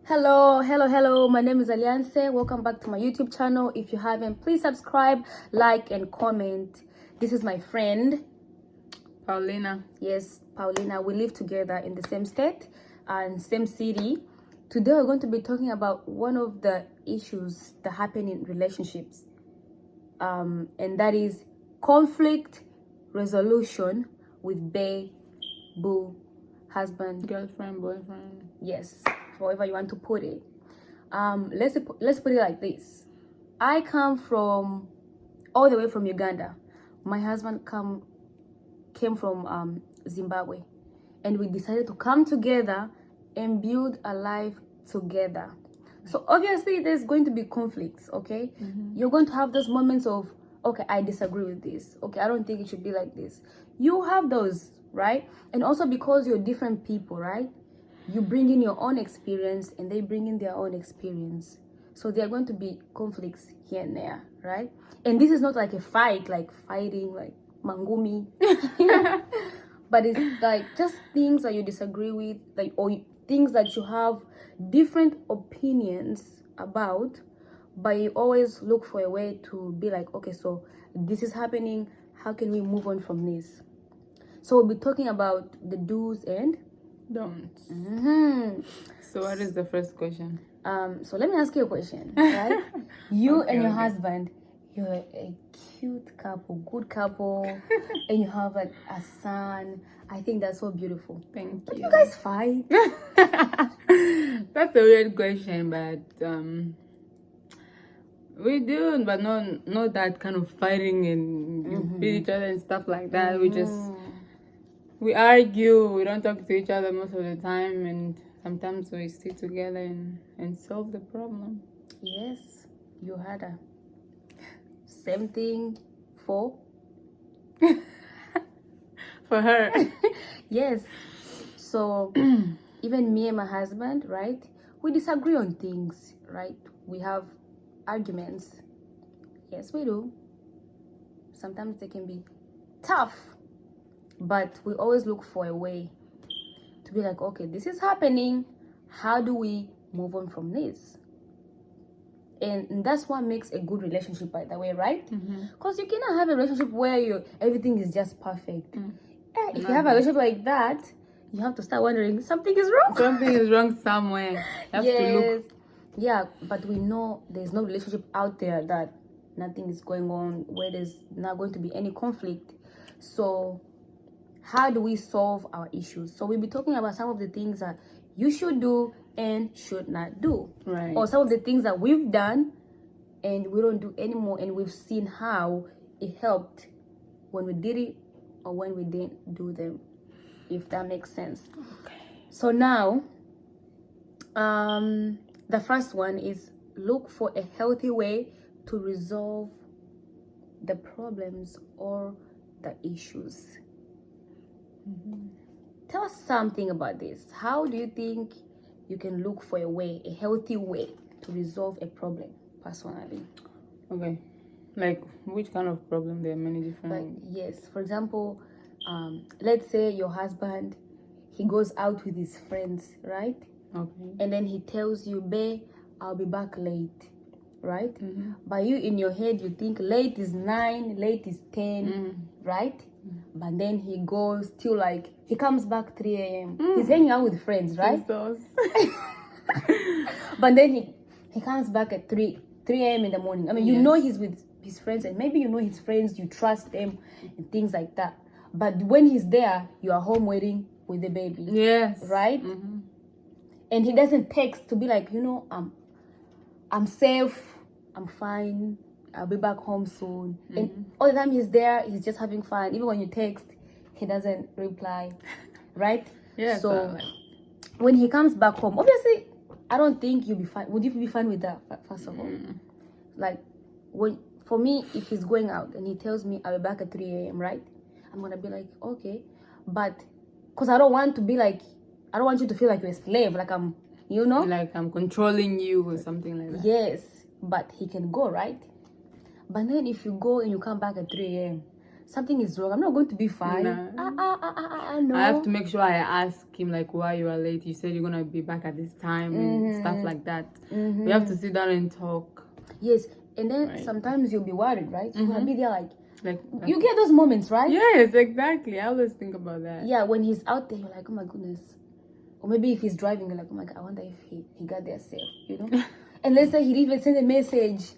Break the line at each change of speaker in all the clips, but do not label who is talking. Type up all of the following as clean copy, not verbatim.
Hello. My name is Alliance. Welcome back to my YouTube channel. If you haven't, please subscribe, like, and comment. This is my friend
Paulina.
Yes, Paulina. We live together in the same state and same city. Today we're going to be talking about one of the issues that happen in relationships, and that is conflict resolution with bae, boo, husband,
Girlfriend, boyfriend.
yes, however you want to put it. Let's put it like this. I come from all the way from Uganda. My husband came from Zimbabwe, and we decided to come together and build a life together. So obviously there's going to be conflicts, okay? You're going to have those moments of, okay, I disagree with this. Okay, I don't think it should be like this. You have those, right? And also because you're different people, right? You bring in your own experience and they bring in their own experience. So there are going to be conflicts here and there, right? And this is not like a fight, like fighting, like mangumi. But it's like just things that you disagree with, like, or things that you have different opinions about, but you always look for a way to be like, okay, so this is happening, how can we move on from this? So we'll be talking about the do's and
Don'ts.
mm-hmm.
So what is the first question?
So let me ask you a question, right? You
Okay,
and your
okay.
husband, you're a cute couple, good couple, and you have like a son. I think that's so beautiful.
Thank
But
you.
you guys fight?
That's a weird question, but we do, but not that kind of fighting and beat each other and stuff like that. We argue, we don't talk to each other most of the time, and sometimes we sit together and solve the problem.
Yes, you had a same thing for
For her.
yes. So even me and my husband, right? We disagree on things, right? We have arguments. Yes, we do. Sometimes they can be tough, but we always look for a way to be like, okay, this is happening. How do we move on from this? And that's what makes a good relationship, by the way, right? Because you cannot have a relationship where everything is just perfect. If you have a relationship like that, you have to start wondering something is wrong.
Something is wrong somewhere. You have to look.
Yeah, but we know there's no relationship out there that nothing is going on, where there's not going to be any conflict. So how do we solve our issues? So we'll be talking about some of the things that you should do and should not do,
Right.
or some of the things that we've done and we don't do anymore, and we've seen how it helped when we did it or when we didn't do them, if that makes sense.
Okay.
So now the first one is look for a healthy way to resolve the problems or the issues. Tell us something about this. How do you think you can look for a healthy way to resolve a problem personally?
Okay. Like which kind of problem? There are many different.
Like, yes, for example, let's say your husband, he goes out with his friends, right?
Okay.
And then he tells you, babe, I'll be back late, right? But you in your head, you think late is 9, late is 10, right? But then he goes till like, he comes back 3 a.m. He's hanging out with friends, right?
Jesus.
But then he comes back at 3 a.m. in the morning. I mean, you know he's with his friends, and maybe you know his friends, you trust them and things like that. But when he's there, you are home waiting with the baby.
Yes.
Right? And he doesn't text to be like, I'm safe, I'm fine, I'll be back home soon. And all the time he's there, he's just having fun. Even when you text, he doesn't reply. Right?
Yes.
So when he comes back home, obviously, I don't think you'll be fine. Would you be fine with that, first of all? Like, for me, if he's going out and he tells me I'll be back at 3 a.m., right? I'm going to be like, okay. But, because I don't want to be like, I don't want you to feel like you're a slave. Like I'm,
like I'm controlling you or something like that.
Yes, but he can go, right? But then if you go and you come back at 3 a.m., something is wrong. I'm not going to be fine.
No.
No.
I have to make sure I ask him like why you are late. You said you're gonna be back at this time and stuff like that. We have to sit down and talk.
Yes, and then
Right.
sometimes you'll be worried, right? You're gonna be there like
Like
you get those moments, right?
yes, exactly. I always think about that.
Yeah, when he's out there, you're like, oh my goodness. Or maybe if he's driving, you're like, oh my god, I wonder if he got there safe, you know? And let's say he even send a message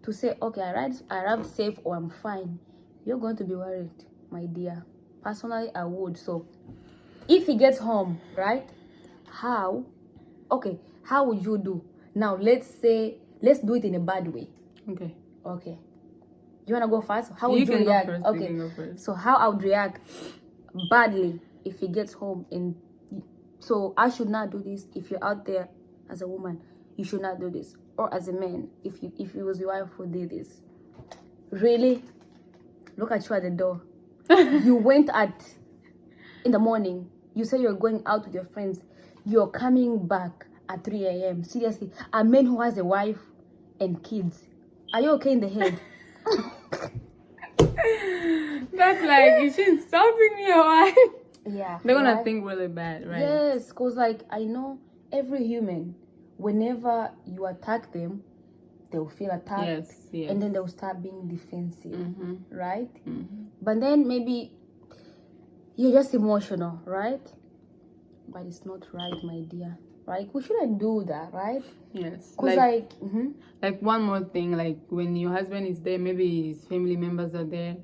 to say, okay, I arrived safe or I'm fine. You're going to be worried, my dear. Personally, I would. So if he gets home, right? How would you do? Now let's do it in a bad way. Okay. You wanna go first? How would you react?
Go first.
Okay.
You can go first.
So how I would react badly if he gets home, and so I should not do this. If you're out there as a woman, you should not do this. Or as a man, if it was your wife who did this. Really? Look at you at the door. You went in the morning. You said you're going out with your friends. You're coming back at 3 a.m. Seriously, a man who has a wife and kids. Are you okay in the head?
That's like, is she insulting me or what?
Yeah.
They're gonna
right?
think really bad, right?
Yes, because like I know every human, whenever you attack them, they'll feel attacked.
Yes.
And then they'll start being defensive, right?
Mm-hmm.
But then maybe you're just emotional, right? But it's not right, my dear. Right? We shouldn't do that, right?
Yes.
Because
like one more thing, like when your husband is there, maybe his family members are there,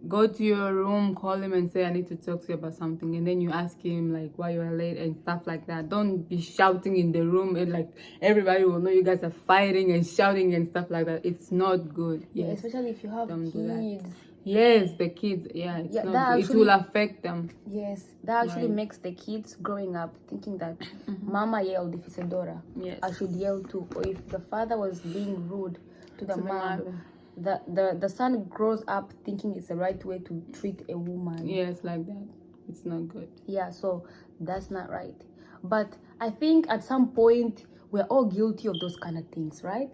go to your room, call him and say, I need to talk to you about something, and then you ask him like why you are late and stuff like that. Don't be shouting in the room and like everybody will know you guys are fighting and shouting and stuff like that. It's not good.
yeah,
Yes.
especially if you have
Don't do that.
kids.
Yes, the kids. Yeah, it's
Yeah,
not
that
good.
actually-
It will affect them.
Yes, that actually
Right.
makes the kids growing up thinking that mama yelled if it's a daughter.
Yes.
I should yell too. Or if the father was being rude to the
To the
mom, the son grows up thinking it's the right way to treat a woman.
Yes, like that. It's not good.
Yeah, so that's not right. But I think at some point we're all guilty of those kind of things, right?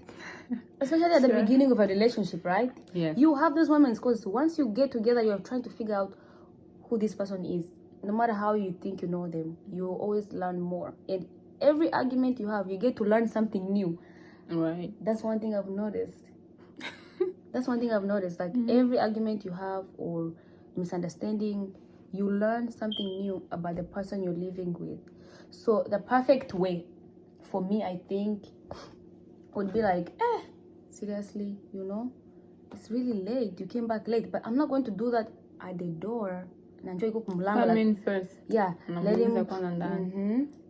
Especially at the
Sure.
beginning of a relationship, right?
Yes.
You have those moments because once you get together, you're trying to figure out who this person is. No matter how you think you know them, you always learn more. And every argument you have, you get to learn something new.
Right.
That's one thing I've noticed. Like every argument you have or misunderstanding, you learn something new about the person you're living with. So the perfect way for me, I think, would be like, seriously, you know, it's really late. You came back late, but I'm not going to do that at the door.
Come in first.
Yeah, let him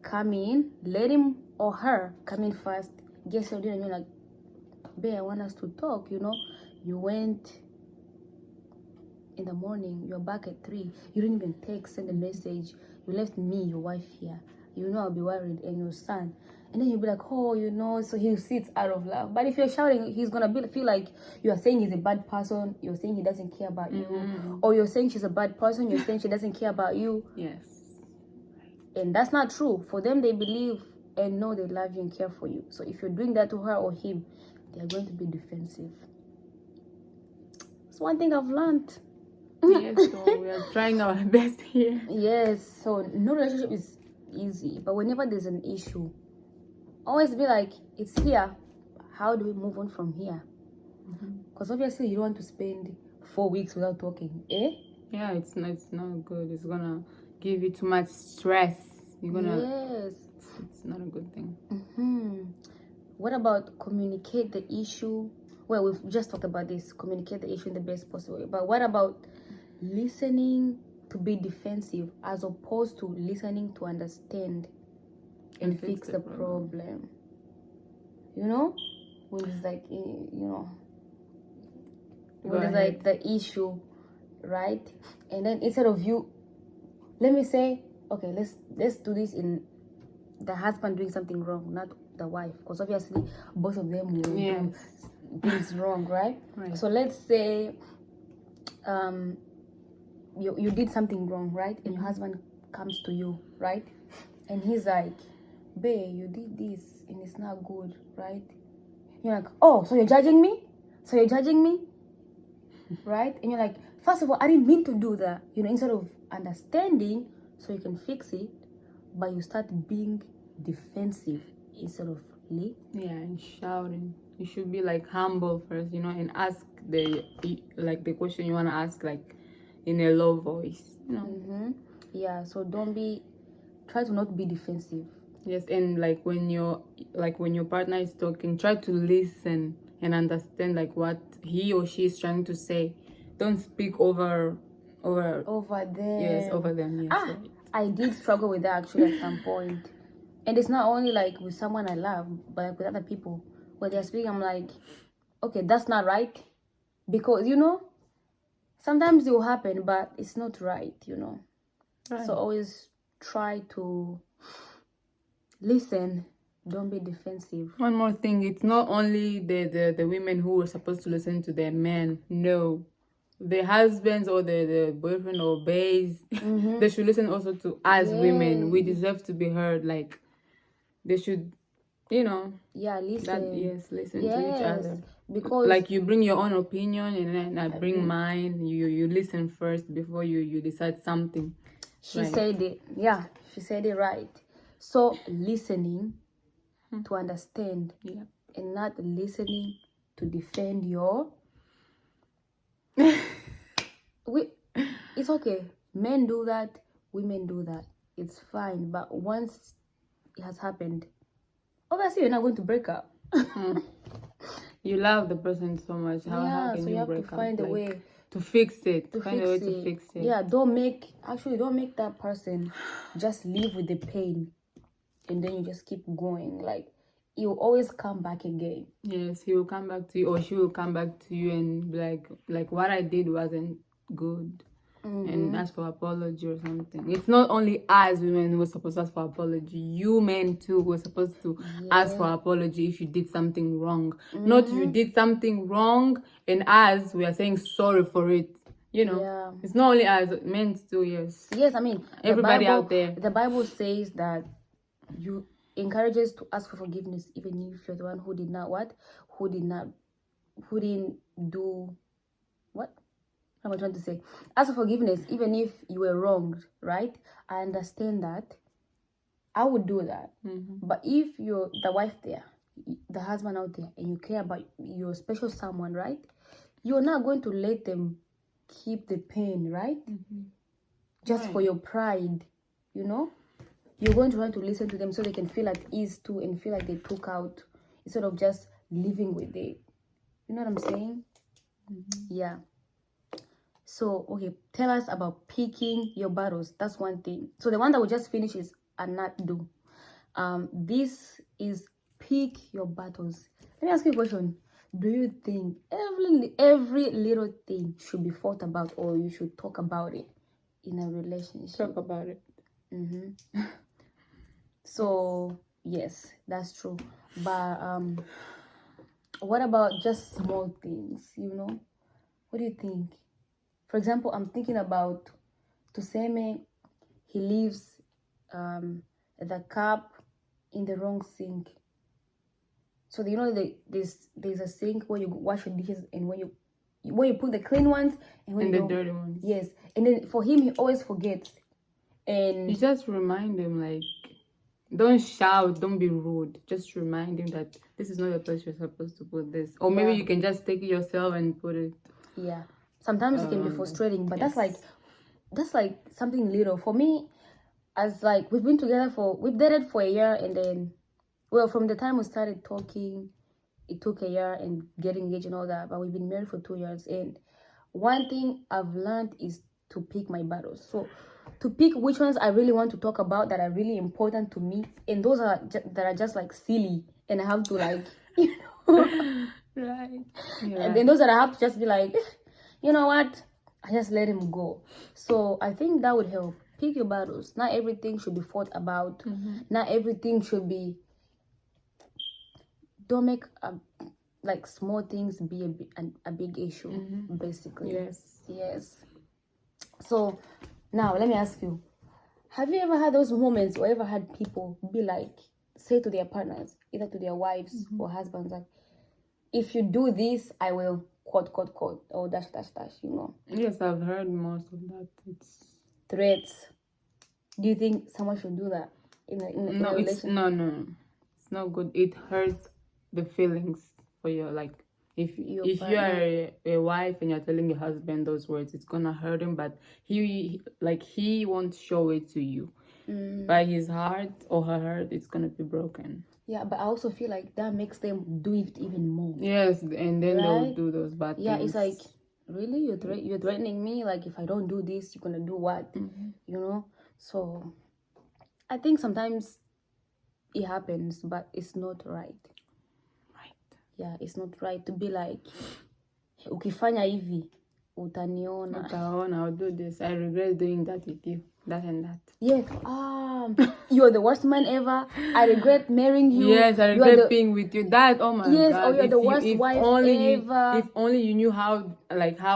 come in. Let him or her come in first. Get your dinner, and you're like, babe, I want us to talk. You know, you went in the morning. You're back at 3. You didn't even send a message. You left me, your wife here. You know I'll be worried, and your son. And then you'll be like, oh, you know, so he'll see it's out of love. But if you're shouting, he's gonna feel like you are saying he's a bad person. You're saying he doesn't care about you, or you're saying she's a bad person. You're saying she doesn't care about you.
Yes.
And that's not true. For them, they believe and know they love you and care for you. So if you're doing that to her or him, they're going to be defensive. It's one thing I've learned.
Yes, so we are trying our best here.
Yes, so no relationship is easy. But whenever there's an issue, always be like, it's here. How do we move on from here? Because obviously you don't want to spend 4 weeks without talking.
Yeah, it's not good. It's gonna give you too much stress. You're gonna
Yes.
It's not a good thing.
What about communicate the issue? Well, we've just talked about this. Communicate the issue in the best possible way. But what about listening to be defensive as opposed to listening to understand and fix the problem? You know, when it's like, you know, when it's like the issue, right? And then instead of you, let me say, okay, let's do this in the husband doing something wrong, not the wife, because obviously both of them will do things wrong, right? So let's say you did something wrong, right? And your husband comes to you, right? And he's like, babe, you did this and it's not good, right? You're like, oh, so you're judging me? Right? And you're like, first of all, I didn't mean to do that. You know, instead of understanding so you can fix it, but you start being defensive instead of
and shouting. You should be like humble first, you know, and ask the question you want to ask, like in a low voice, you know.
Yeah, so try to not be defensive.
Yes, and like when your partner is talking, try to listen and understand like what he or she is trying to say. Don't speak over
them.
Yes, over them. Yes. Right.
I did struggle with that actually at some point. And it's not only like with someone I love, but like with other people. When they're speaking, I'm like, okay, that's not right. Because, you know, sometimes it will happen, but it's not right, you know. Right. So always try to listen. Don't be defensive.
One more thing, it's not only the women who are supposed to listen to their men. No. The husbands or the boyfriend or bays, they should listen also to us women. We deserve to be heard. Like, they should, you know.
Yeah, listen.
Listen to each other.
Because
like you bring your own opinion and then I bring mine. You listen first before you decide something.
She said it. Yeah, she said it right. So listening to understand, and not listening to defend your. It's okay. Men do that. Women do that. It's fine. But once it has happened, obviously you're not going to break up.
You love the person so much. How can
so you have to find a way
to fix it. To fix it.
Yeah, don't make that person just live with the pain, and then you just keep going. Like, you will always come back again.
Yes, he will come back to you, or she will come back to you and be like what I did wasn't good. And ask for apology or something. It's not only us women who are supposed to ask for apology. You men too were supposed to ask for apology if you did something wrong. Not you did something wrong and us we are saying sorry for it. You know, it's not only us, men too. Yes.
Yes, I mean
everybody out there.
The Bible says that you encourages to ask for forgiveness, even if you're the one who didn't do what. What am I trying to say? Ask for forgiveness, even if you were wronged, right? I understand that. I would do that. But if you're the wife there, the husband out there, and you care about your special someone, right? You're not going to let them keep the pain, right? Just for your pride, you know? You're going to want to listen to them so they can feel at ease too and feel like they took out instead of just living with it. You know what I'm saying? Yeah. So, okay, tell us about picking your battles. That's one thing. So the one that we just finished is a not do. This is pick your battles. Let me ask you a question. Do you think every little thing should be thought about, or you should talk about it in a relationship?
Talk about it.
So, yes, that's true. But what about just small things, you know? What do you think? For example, I'm thinking about Tuseme. He leaves the cup in the wrong sink. So you know there's a sink where you wash your dishes, and when you put the clean ones and when
the dirty ones.
Yes, and then for him he always forgets. And
you just remind him, like, don't shout, don't be rude. Just remind him that this is not the place you're supposed to put this, or maybe you can just take it yourself and put it.
Yeah. Sometimes it can be frustrating, but that's like something little for me. As like we've dated for a year, and then, well, from the time we started talking, it took a year and getting engaged and all that. But we've been married for 2 years, and one thing I've learned is to pick my battles. So to pick which ones I really want to talk about that are really important to me, and those that are just like silly, and I have to like, you know,
right.
And then those that I have to just be like, you know what? I just let him go. So I think that would help. Pick your battles. Not everything should be fought about. Not everything should be. Don't make like small things be a big issue. Basically. Yes. So now let me ask you: have you ever had those moments, or ever had people be like, say to their partners, either to their wives or husbands, like, if you do this, I will quote, or dash, you know.
Yes, I've heard most of that. It's
Threats. Do you think someone should do that in a
no, it's
relationship?
it's not good. It hurts the feelings for your like. If you are a wife and you're telling your husband those words, it's gonna hurt him. But he won't show it to you. By his heart or her heart, it's gonna be broken.
Yeah, but I also feel like that makes them do it even more.
Yes, and then they'll do those bad things.
Yeah, it's like, really, you're threatening me? Like, if I don't do this, you're gonna do what? You know. So I think sometimes it happens, but it's not right. Yeah, it's not right to be like, ukifanya hivi utaniona.
Utaona, I'll do this. I regret doing that with you. That and that.
Yeah. You're the worst man ever. I regret marrying you.
Yes, I regret being with you. That, oh my God.
Yes, or you're the worst wife ever.
If only you knew how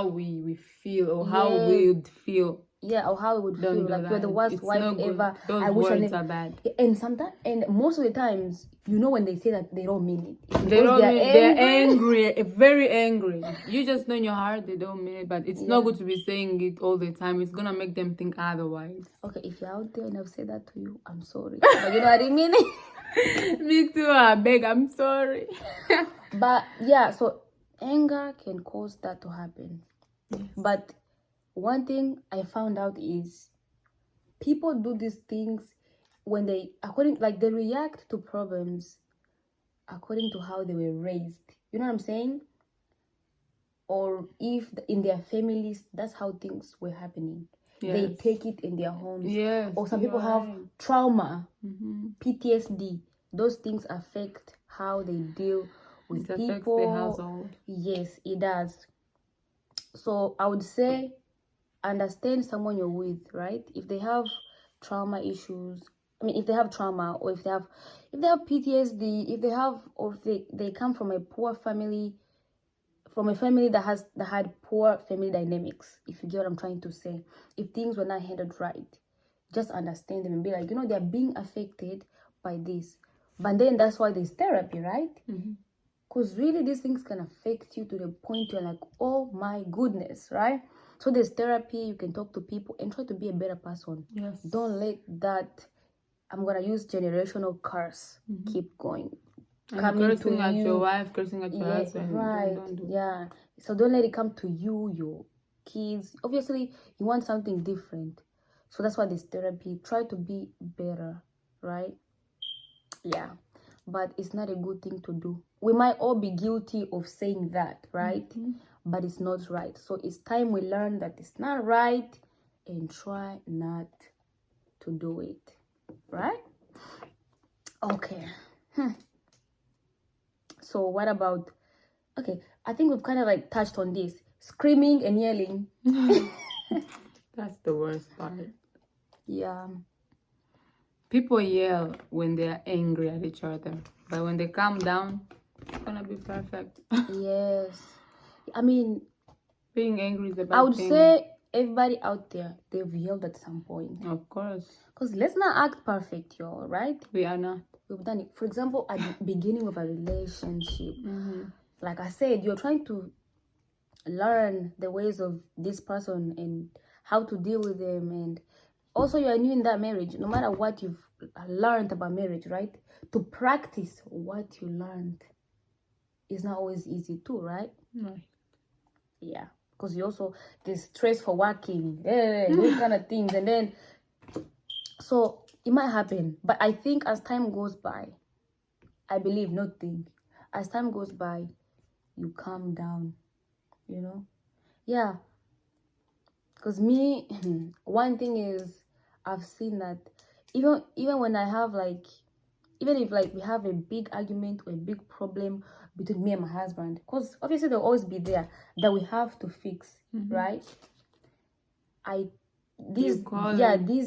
we feel or how we would feel.
Yeah, or how it would feel. Like, you're the worst wife ever.
Those words are bad.
And sometimes, and most of the times, you know, when they say that, they don't mean it.
They don't mean it. They're angry, very angry. You just know in your heart they don't mean it, but it's not good to be saying it all the time. It's gonna make them think otherwise.
Okay, if you're out there and I've said that to you, I'm sorry. But you know what I mean?
Me too, I beg, I'm sorry.
But yeah, so anger can cause that to happen. Yes. But one thing I found out is people do these things when they react to problems according to how they were raised. You know what I'm saying? Or if in their families, that's how things were happening. Yes. They take it in their homes.
Yes.
Or some people have trauma, PTSD. Those things affect how they deal with people. It affects the household. Yes, it does. So I would say, understand someone you're with, right? If they have trauma issues, if they have trauma, or if they have PTSD, if they come from a poor family, from a family that had poor family dynamics, if you get what I'm trying to say, if things were not handled right, just understand them and be like, you know, they're being affected by this. But then that's why there's therapy, right? Because really these things can affect you to the point you're like, oh my goodness, right? So there's therapy, you can talk to people and try to be a better person.
Yes.
Don't let that, I'm going to use generational curse, keep going.
Cursing at your wife, cursing at your husband.
Right, yeah. So don't let it come to you, your kids. Obviously, you want something different. So that's why there's therapy. Try to be better, right? Yeah. But it's not a good thing to do. We might all be guilty of saying that, right? But it's not right. So it's time we learn that it's not right and try not to do it, right? Okay. So what about, okay, I think we've kind of like touched on this. Screaming and yelling.
That's the worst part.
Yeah.
People yell when they are angry at each other. But when they calm down, it's gonna be perfect.
Yes. I mean,
being angry is a bad thing.
I would say everybody out there, they've yelled at some point.
Of course.
Because let's not act perfect, y'all, right?
We are not.
We've done it. For example, at the beginning of a relationship, like I said, you're trying to learn the ways of this person and how to deal with them. And also, you're new in that marriage. No matter what you've learned about marriage, right? To practice what you learned is not always easy too, right?
Right.
Yeah. Because you also, there's stress for working, those kind of things. And then, so it might happen. But I think as time goes by, I believe, not think, as time goes by, you calm down, you know? Yeah. Because me, one thing is, I've seen that even when I have like, even if like we have a big argument or a big problem between me and my husband, because obviously they'll always be there that we have to fix, right? These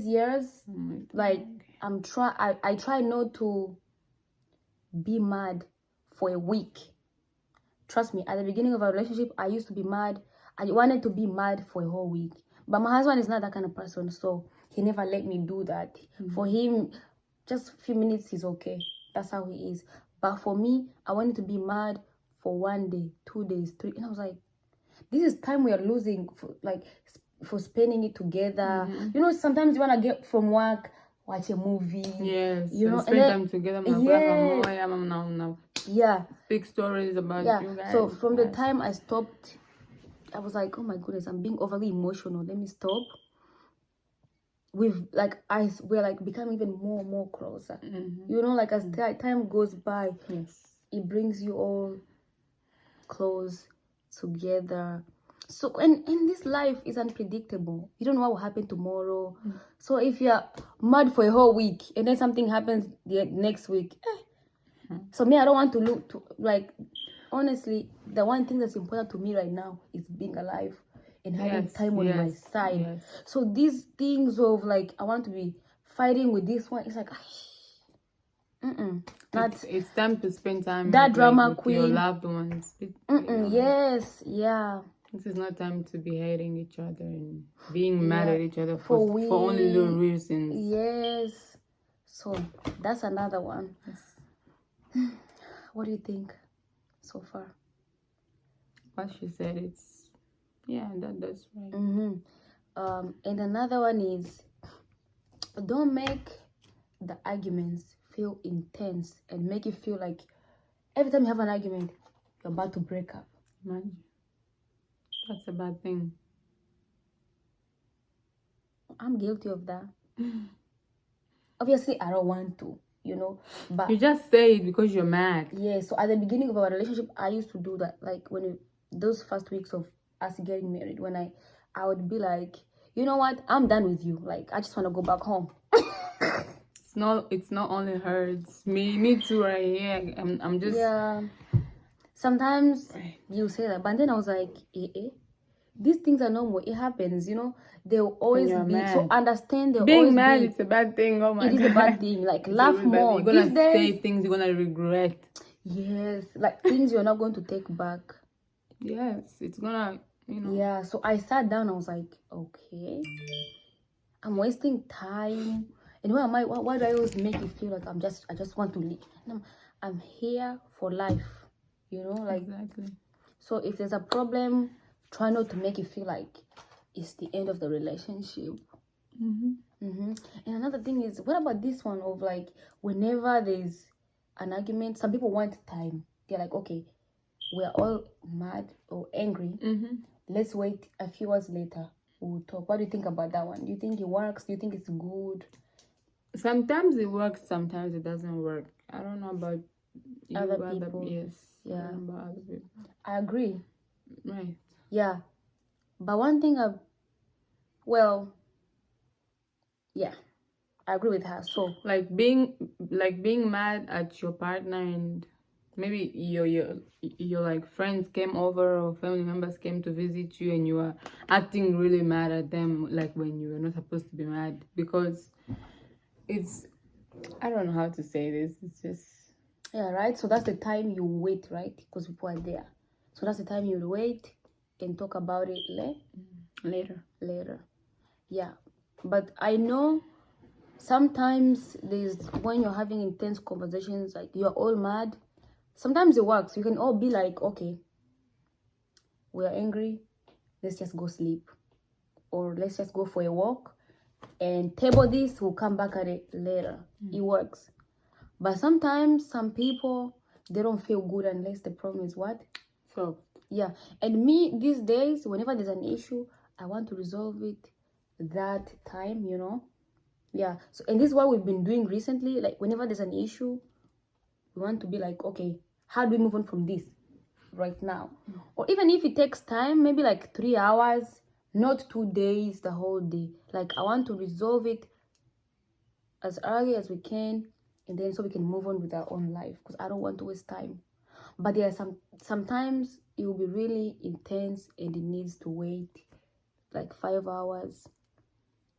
years, like I try not to be mad for a week. Trust me, at the beginning of our relationship, I used to be mad. I wanted to be mad for a whole week. But my husband is not that kind of person, so he never let me do that. For him, just a few minutes is okay. That's how he is. But for me, I wanted to be mad for 1 day, 2 days, 3. And I was like, This is time we are losing for spending it together.
Mm-hmm.
You know, sometimes you wanna get from work, watch a movie.
Yes,
you know,
spend time together.
Yeah.
Speak stories about you guys.
So from the time I stopped, I was like, oh my goodness, I'm being overly emotional. Let me stop. We're like becoming even more and more closer. You know, like as time goes by,
yes,
it brings you all close together. So and this life is unpredictable. You don't know what will happen tomorrow. So if you're mad for a whole week and then something happens the next week, so me, I don't want to look to like. Honestly, the one thing that's important to me right now is being alive and having time on my side.
Yes.
So these things of like I want to be fighting with this one, it's like
it's time to spend time
that
with,
drama
with
queen,
your loved ones.
Yes, yeah.
This is not time to be hating each other and being mad at each other for only little reasons.
Yes. So that's another one. Yes. What do you think so far?
What she said, that's right.
And another one is, don't make the arguments feel intense and make it feel like every time you have an argument, you're about to break up.
Imagine. That's a bad thing.
I'm guilty of that. Obviously, I don't want to, you know, but
you just say it because you're mad.
Yeah, so at the beginning of our relationship, I used to do that. Like those first weeks of us getting married, when I would be like, you know what, I'm done with you. Like, I just want to go back home.
It's not only her, it's me too right here. I'm just
Sometimes you say that, but then I was like, these things are normal. It happens, you know. They'll always be
mad.
So understand. They'll
being
always
mad.
Be,
it's a bad thing. Oh my God,
it is a bad thing. Like laugh more.
You're gonna
These days,
say things you're gonna regret.
Yes, like things you're not going to take back.
Yes, it's gonna, you know.
Yeah, so I sat down. I was like, okay, I'm wasting time. And why do I always make it feel like I just want to leave? I'm here for life, you know, like
exactly.
So if there's a problem, try not to make it feel like it's the end of the relationship. And another thing is, what about this one of like, whenever there's an argument, some people want time. They're like, okay, we're all mad or angry. Let's wait a few hours later. We'll talk. What do you think about that one? Do you think it works? Do you think it's good?
Sometimes it works, sometimes it doesn't work. I don't know about you,
other people.
Yes.
Yeah.
I don't know about other people.
I agree.
Right.
Yeah. But one thing I agree with her. So
like being mad at your partner, and maybe your like friends came over or family members came to visit you and you are acting really mad at them, like when you were not supposed to be mad, because it's, I don't know how to say this, it's just
right. So that's the time you wait, right? Because people are there. So that's the time you wait and talk about it later. Yeah. But I know sometimes there's, when you're having intense conversations, like you're all mad, sometimes it works. You can all be like, okay, we're angry, let's just go sleep, or let's just go for a walk and table this, we'll come back at it later. It works. But sometimes some people, they don't feel good unless the problem is what?
solved.
Yeah. And me, these days, whenever there's an issue, I want to resolve it that time, you know. Yeah. So, and this is what we've been doing recently. Like, whenever there's an issue, we want to be like, okay, how do we move on from this right now? Or even if it takes time, maybe like 3 hours, not 2 days, the whole day. Like, I want to resolve it as early as we can, and then so we can move on with our own life, because I don't want to waste time. But there are sometimes it will be really intense and it needs to wait like 5 hours.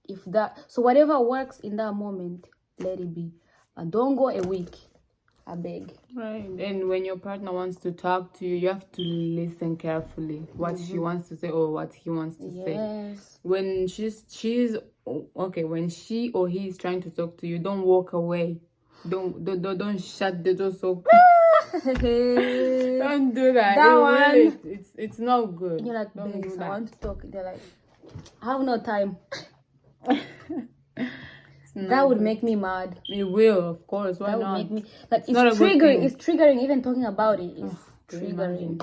If that, so whatever works in that moment, let it be. And don't go a week, I beg.
Right. And when your partner wants to talk to you, you have to listen carefully what she wants to say or what he wants to say. When she's okay, when she or he is trying to talk to you, don't walk away. Don't shut the door so Don't do that.
That
It's not good.
And you're like,
Don't
babes,
do
I
that.
want to talk. They're like, I have no time.
It's not
That would
good.
make me mad.
It will, of course. Why
That would
not?
make me like
not a
it's
good
triggering.
thing.
It's triggering. Even talking about it is
Can you
triggering.
imagine?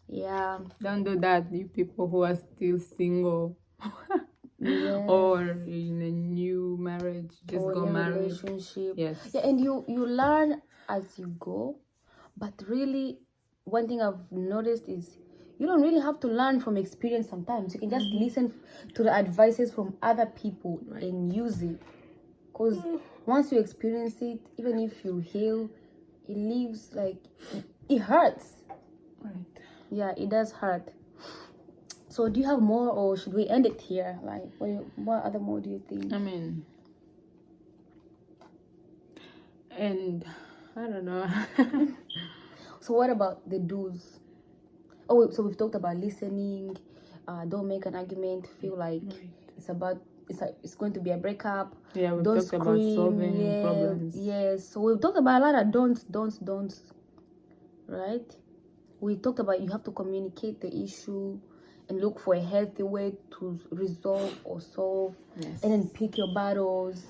Yeah.
Don't do that, you people who are still single.
Yes.
Or in a new marriage, just
Or
go
in a
married.
relationship.
Yes.
Yeah, and you learn as you go, but really, one thing I've noticed is you don't really have to learn from experience. Sometimes you can just listen to the advices from other people and use it. Because once you experience it, even if you heal, it leaves like it hurts.
Right.
Yeah, it does hurt. So do you have more, or should we end it here? Like, what other more do you think?
I mean, and I don't know.
So what about the do's? Oh, so we've talked about listening. Don't make an argument. Feel like it's going to be a breakup.
Yeah, we've
Don't
talked about
scream.
solving problems.
Yes. So we've talked about a lot of don'ts. Right? We talked about you have to communicate the issue and look for a healthy way to resolve or solve,
Yes.
and then pick your battles.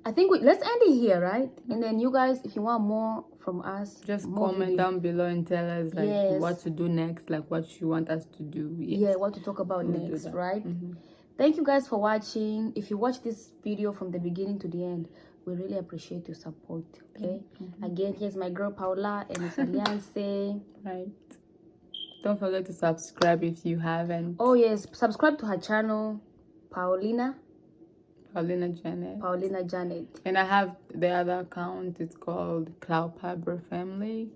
I think let's end it here, right? And then you guys, if you want more from us,
Just
more
comment
video.
down below and tell us like
Yes.
what to do next, like what you want us to do. Yes.
Yeah, what to talk about
We'll do
next,
that.
right? Thank you guys for watching. If you watch this video from the beginning to the end, we really appreciate your support. Okay. Again, here's my girl Paula and it's Alliance.
Right. Don't forget to subscribe if you haven't.
Oh yes, subscribe to her channel, Paulina Janet.
And I have the other account. It's called Cloud Pabra Family.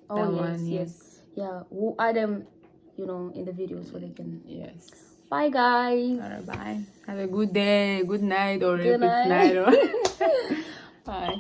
Oh
That
yes,
one,
yes. Yeah, we'll add them, in the video so they can.
Yes.
Bye guys.
Alright, bye. Have a good day, good night, or
Good
if
night.
it's night or bye.